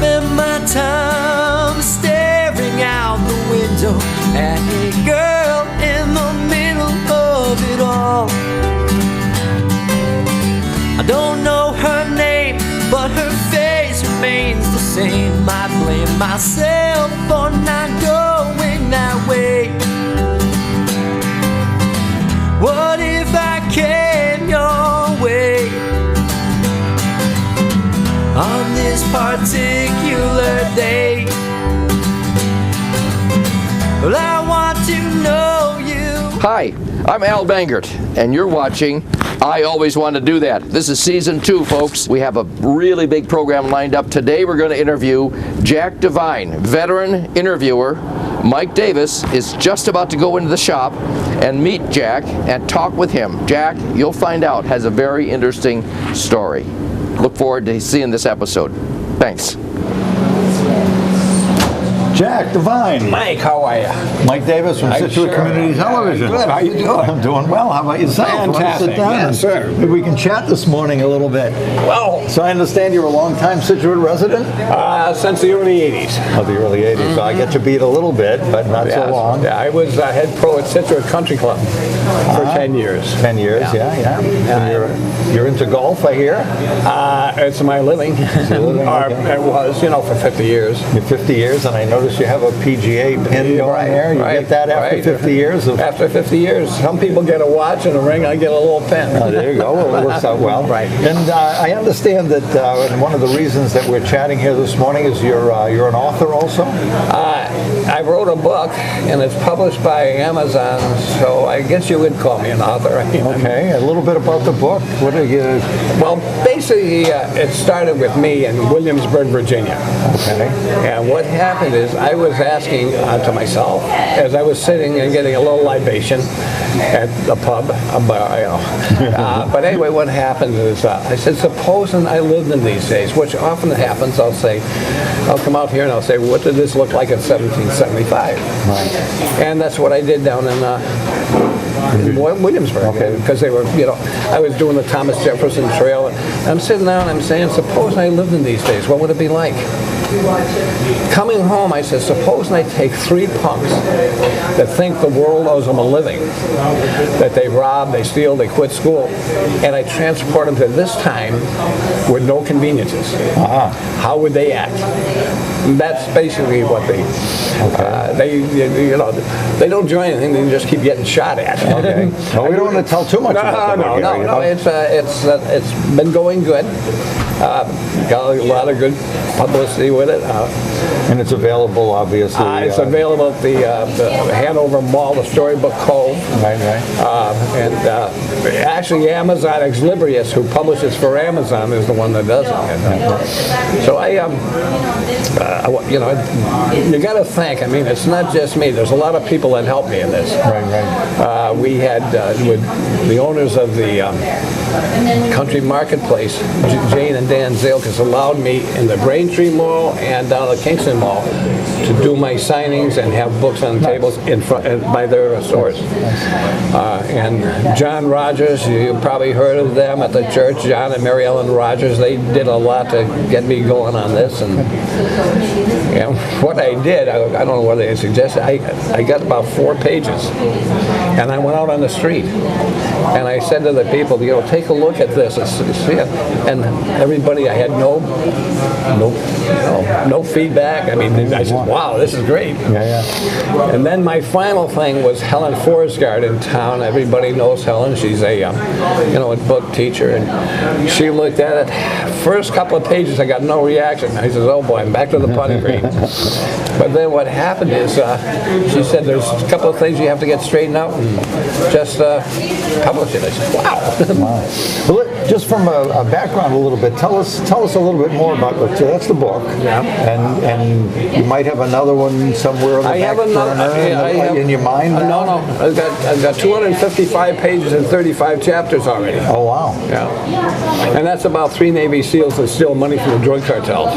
spend my time staring out the window at a girl in the middle of it all. I don't know her name, but her face remains the same. I blame myself for not going that way. What if I came your way on this particular day? Well, I want to know you. Hi, I'm Al Bangert, and you're watching I Always Want to Do That. This is season 2, folks. We have a really big program lined up. Today we're going to interview Jack Devine, veteran interviewer. Mike Davis is just about to go into the shop and meet Jack and talk with him. Jack, you'll find out, has a very interesting story. Look forward to seeing this episode. Thanks. Jack Devine. Mike, how are you? Mike Davis from Scituate Community Television. Good. How you doing? I'm doing well. How about yourself? Fantastic. Sit down. Yes, sir. Maybe we can chat this morning a little bit. Well, So I understand you're a long-time Scituate resident? since the early 80s. Of the early 80s. So I get you beat a little bit, but not so long. Yeah, I was head pro at Scituate Country Club for 10 years. 10 years, yeah. And you're into golf, I hear? It's my living. living, Or okay. it was, for 50 years. You're 50 years, and I notice you have a PGA pin going there. You get that after 50 years? After 50 years. Some people get a watch and a ring. I get a little pin. Oh, there you go. Well, it works out well. Right. And I understand that one of the reasons that we're chatting here this morning is you're an author also? I wrote a book, and it's published by Amazon, so I guess you would call me an author. Okay. A little bit about the book. What are you... Well, basically, it started with me in Williamsburg, Virginia. Okay. And what happened is I was asking to myself, as I was sitting and getting a little libation at the pub, but anyway, what happened is I said, supposing I lived in these days, which often happens, I'll come out here and I'll say, what did this look like in 1775? Right. And that's what I did down in Williamsburg, because they were, I was doing the Thomas Jefferson Trail. And I'm sitting down and I'm saying, suppose I lived in these days, what would it be like? Coming home, I said, suppose I take 3 punks that think the world owes them a living, that they rob, they steal, they quit school, and I transport them to this time with no conveniences. How would they act? And that's basically what they don't do anything. They just keep getting shot at. Okay. Well, we don't want to tell too much about the book here, No. It's been going good. Got a lot of good publicity with it. And it's available, obviously. It's available at the Hanover Mall, the Storybook Cove. Right. And actually, Amazon Ex Libris, who publishes for Amazon, is the one that does it. So you got to think. I mean, it's not just me. There's a lot of people that help me in this. Right. We had with the owners of the Country Marketplace, Jane and Dan Zalkus, allowed me in the Braintree Mall and down at the Kingston Mall to do my signings and have books on tables in front by their stores. And John Rogers, you probably heard of them at the church. John and Mary Ellen Rogers, they did a lot to get me going on this. And what I did, I don't know what they suggested. I got about 4 pages, and I went out on the street, and I said to the people, take a look at this and see it. And everybody, I had no feedback. I mean, I said, wow, this is great. Yeah. And then my final thing was Helen Forsgard in town. Everybody knows Helen. She's a book teacher, and she looked at it. First couple of pages, I got no reaction. I said, oh boy, I'm back to the putting green. But then what happened is, she said, there's a couple of things you have to get straightened out and just publish it. I said, wow. Well, just from a background a little bit, tell us a little bit more about it. So that's the book. Yeah. And you might have another one somewhere on the back burner in your mind now? No. I've got 255 pages and 35 chapters already. Oh, wow. Yeah. And that's about 3 Navy SEALs that steal money from the drug cartels.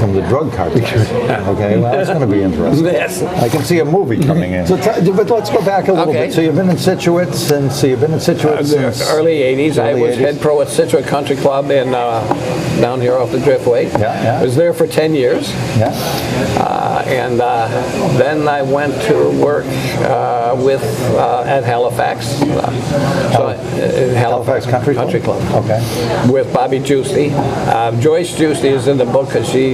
from the drug cartels. Okay, well, that's going to be interesting. Yes. I can see a movie coming in. So but let's go back a little Okay. bit. So you've been in Scituate since The early 80s. I Early was 80s. head pro at Scituate Country Club in down here off the Driftway. Yeah. I was there for 10 years. Yeah. And then I went to work at Halifax. Halifax Country Club. Okay. With Bobby Giusti. Joyce Giusti is in the book because she,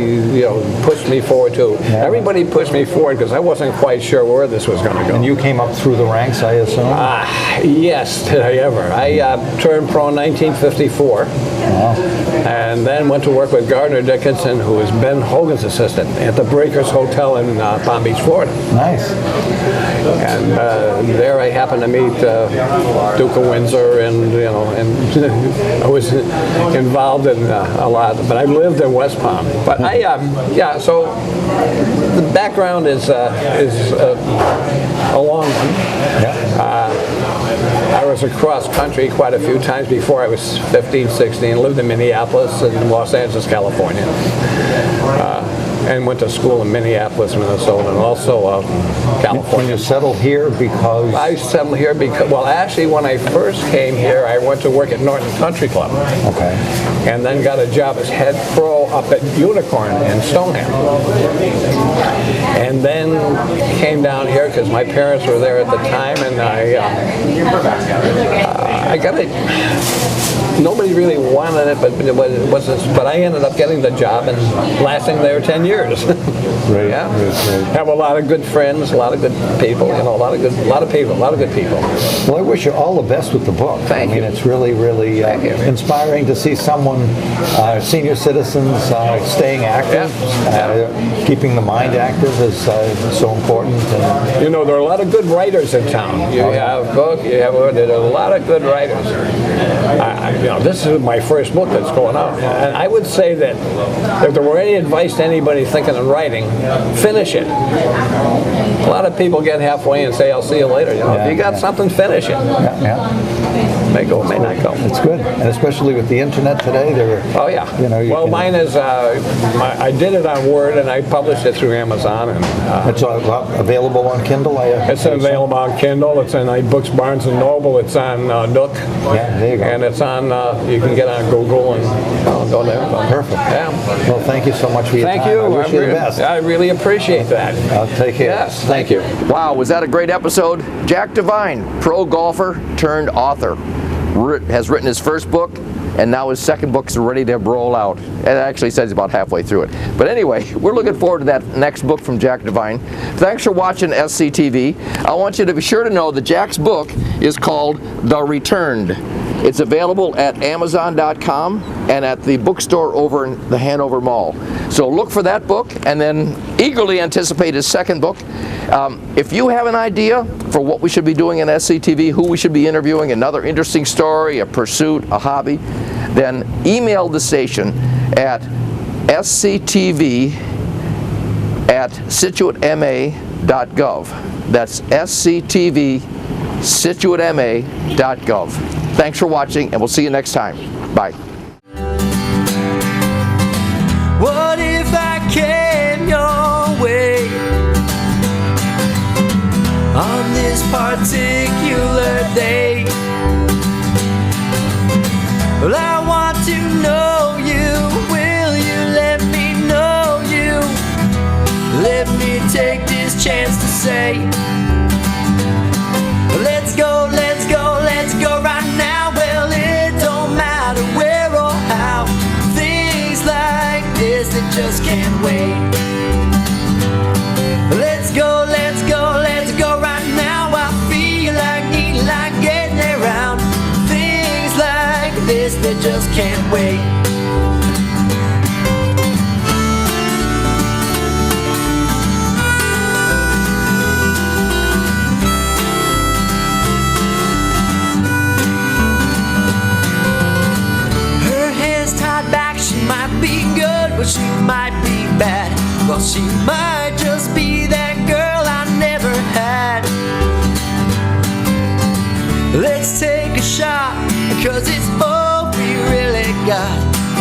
pushed me forward too. Yeah. Everybody pushed me forward because I wasn't quite sure where this was going to go. And you came up through the ranks, I assume? Yes, did I ever. I turned pro in 1954. And then went to work with Gardner Dickinson, who was Ben Hogan's assistant, at the Breakers Hotel in Palm Beach, Florida. Nice. And there I happened to meet Duke of Windsor, and I was involved in a lot. But I lived in West Palm. But so the background is a long one. I was across country quite a few times before I was 15, 16. Lived in Minneapolis and Los Angeles, California. And went to school in Minneapolis, Minnesota, and also When California. you settled here because... I settled here because, well, actually, when I first came here, I went to work at Norton Country Club. Okay. And then got a job as head pro up at Unicorn in Stoneham. And then came down here because my parents were there at the time, and I got it. Nobody really wanted it, but it wasn't. But I ended up getting the job and lasting there 10 years. Right. Yeah. Right. Have a lot of good friends, a lot of good people. A lot of good people. Well, I wish you all the best with the book. Thank you. It's really, really inspiring to see someone, senior citizens, staying active. Keeping the mind active is so important. And There are a lot of good writers in town. There are a lot of good writers. This is my first book that's going out, and I would say that if there were any advice to anybody thinking of writing, finish it. A lot of people get halfway and say, "I'll see you later." If you got something, finish it. May go, may not go. It's good, and especially with the internet today, Oh yeah. Mine is. I did it on Word, and I published it through Amazon, and it's available on Kindle. it's available on Kindle. It's on iBooks, Barnes and Noble. It's on Nook. Yeah, there you go. And it's on. You can get on Google and go there. Perfect. Yeah. Well, thank you so much for your Thank time. you. I wish you the best. I really appreciate that. I'll take care. Yes. Thank you. Wow, was that a great episode? Jack Devine, pro golfer turned author, has written his first book, and now his second book is ready to roll out. It actually says he's about halfway through it. But anyway, we're looking forward to that next book from Jack Devine. Thanks for watching SCTV. I want you to be sure to know that Jack's book is called The Returned. It's available at Amazon.com and at the bookstore over in the Hanover Mall. So look for that book and then eagerly anticipate his second book. If you have an idea for what we should be doing in SCTV, who we should be interviewing, another interesting story, a pursuit, a hobby, then email the station at sctv@scituatema.gov. That's sctv@scituatema.gov. Thanks for watching, and we'll see you next time. Bye. What if I came your way on this particular day? Well, I want to know you. Will you let me know you? Let me take this chance to say, let's go, let's go, let's go right now. Well, it don't matter where or how. Things like this that just can't wait. Let's go, let's go, let's go right now. I feel like needing, like getting around. Things like this that just can't wait. She might be good, but she might be bad. Well, she might just be that girl I never had. Let's take a shot, 'cause it's all we really got.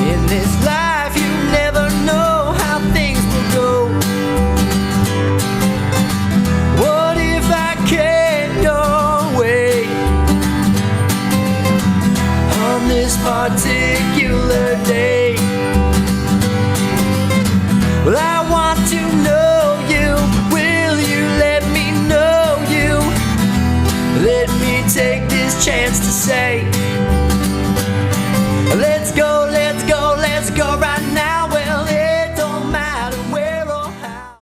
In this life, you never know how things particular day. Well, I want to know you. Will you let me know you? Let me take this chance to say